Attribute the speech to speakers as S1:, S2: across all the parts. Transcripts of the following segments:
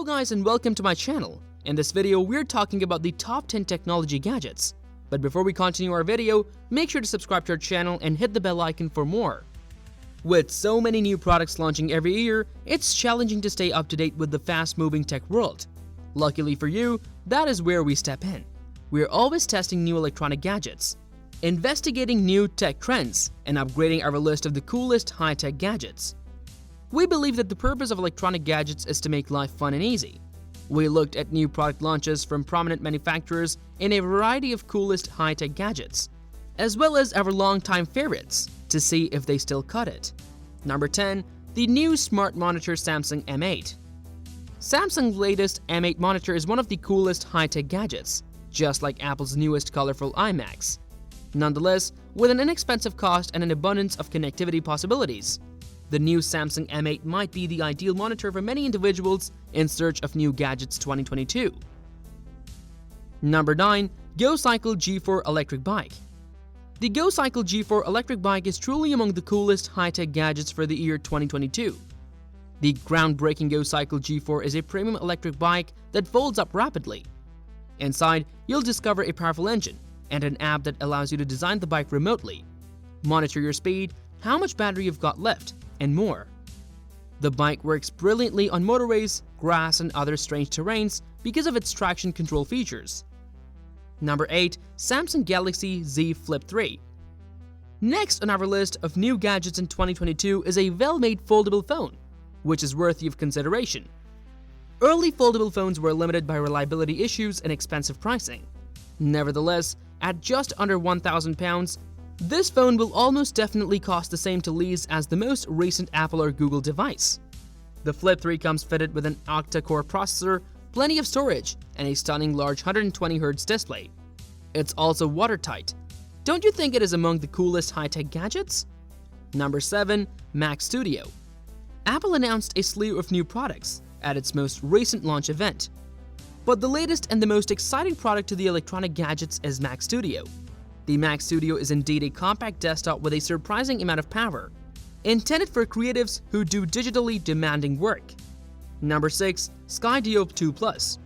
S1: guys, and welcome to my channel. In this video, we're talking about the top 10 technology gadgets. But before we continue our video, make sure to subscribe to our channel and hit the bell icon for more. With so many new products launching every year, it's challenging to stay up to date with the fast-moving tech world. Luckily for you, that is where we step in. We're always testing new electronic gadgets, investigating new tech trends, and upgrading our list of the coolest high-tech gadgets. We believe that the purpose of electronic gadgets is to make life fun and easy. We looked at new product launches from prominent manufacturers in a variety of coolest high-tech gadgets, as well as our long-time favorites, to see if they still cut it. Number 10. The new smart monitor Samsung M8. Samsung's latest M8 monitor is one of the coolest high-tech gadgets, just like Apple's newest colorful iMacs. Nonetheless, with an inexpensive cost and an abundance of connectivity possibilities, the new Samsung M8 might be the ideal monitor for many individuals in search of new gadgets 2022. Number 9. Gocycle G4 Electric Bike. The Gocycle G4 electric bike is truly among the coolest high-tech gadgets for the year 2022. The groundbreaking Gocycle G4 is a premium electric bike that folds up rapidly. Inside, you'll discover a powerful engine and an app that allows you to design the bike remotely, monitor your speed, how much battery you've got left, and more. The bike works brilliantly on motorways, grass, and other strange terrains because of its traction control features. Number 8. Samsung Galaxy Z Flip 3. Next on our list of new gadgets in 2022 is a well-made foldable phone, which is worthy of consideration. Early foldable phones were limited by reliability issues and expensive pricing. Nevertheless, at just under £1,000, this phone will almost definitely cost the same to lease as the most recent Apple or Google device. The Flip 3 comes fitted with an octa-core processor, plenty of storage, and a stunning large 120Hz display. It's also watertight. Don't you think it is among the coolest high-tech gadgets? Number 7. Mac Studio. Apple announced a slew of new products at its most recent launch event. But the latest and the most exciting product to the electronic gadgets is Mac Studio. The Mac Studio is indeed a compact desktop with a surprising amount of power, intended for creatives who do digitally demanding work. Number 6. Skydio 2 Plus.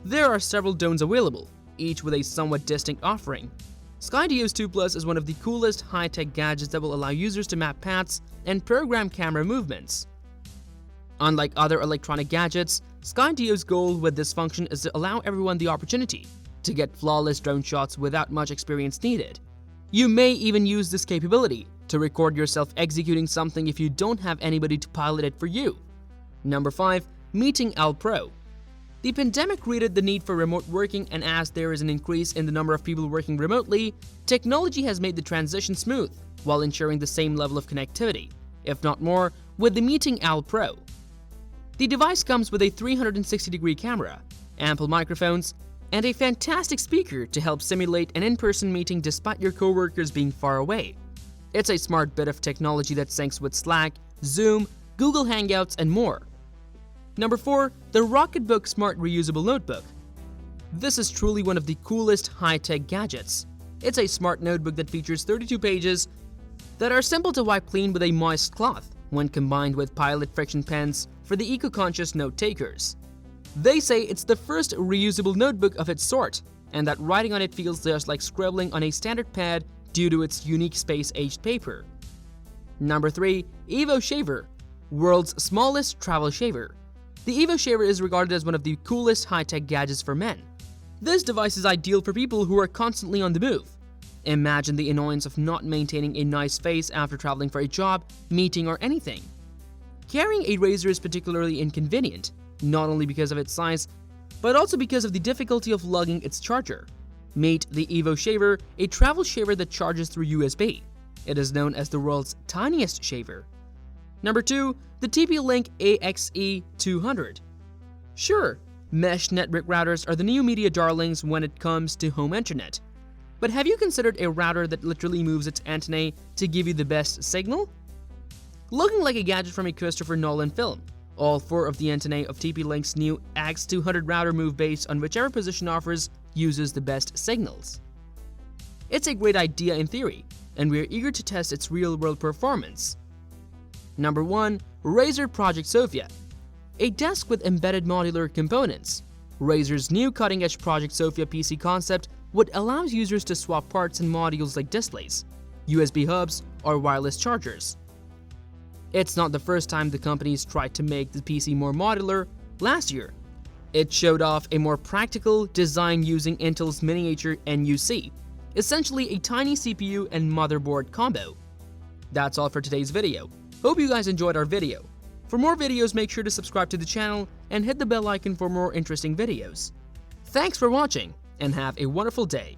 S1: There are several drones available, each with a somewhat distinct offering. Skydio's 2 Plus is one of the coolest high-tech gadgets that will allow users to map paths and program camera movements. Unlike other electronic gadgets, Skydio's goal with this function is to allow everyone the opportunity to get flawless drone shots without much experience needed. You may even use this capability to record yourself executing something if you don't have anybody to pilot it for you. Number 5. Meeting Al Pro. The pandemic created the need for remote working, and as there is an increase in the number of people working remotely, technology has made the transition smooth while ensuring the same level of connectivity, if not more, with the Meeting Al Pro. The device comes with a 360-degree camera, ample microphones, and a fantastic speaker to help simulate an in-person meeting despite your coworkers being far away. It's a smart bit of technology that syncs with Slack, Zoom, Google Hangouts, and more. Number 4. The Rocketbook Smart Reusable Notebook. This is truly one of the coolest high-tech gadgets. It's a smart notebook that features 32 pages that are simple to wipe clean with a moist cloth when combined with Pilot friction pens for the eco-conscious note-takers. They say it's the first reusable notebook of its sort, and that writing on it feels just like scribbling on a standard pad due to its unique space-aged paper. Number 3. Evo Shaver, world's smallest travel shaver. The Evo Shaver is regarded as one of the coolest high-tech gadgets for men. This device is ideal for people who are constantly on the move. Imagine the annoyance of not maintaining a nice face after traveling for a job, meeting, or anything. Carrying a razor is particularly inconvenient, not only because of its size, but also because of the difficulty of lugging its charger. Meet the Evo Shaver, a travel shaver that charges through USB. It is known as the world's tiniest shaver. Number 2. The TP-Link AXE200. Sure, mesh network routers are the new media darlings when it comes to home internet. But have you considered a router that literally moves its antennae to give you the best signal? Looking like a gadget from a Christopher Nolan film, all 4 of the antennae of TP-Link's new AX200 router move based on whichever position offers uses the best signals. It's a great idea in theory, and we are eager to test its real-world performance. Number 1. Razer Project Sophia. a desk with embedded modular components. Razer's new cutting-edge Project Sophia PC concept would allow users to swap parts and modules like displays, USB hubs, or wireless chargers. It's not the first time the company's tried to make the PC more modular. Last year, it showed off a more practical design using Intel's miniature NUC, essentially a tiny CPU and motherboard combo. That's all for today's video. Hope you guys enjoyed our video. For more videos, make sure to subscribe to the channel and hit the bell icon for more interesting videos. Thanks for watching, and have a wonderful day.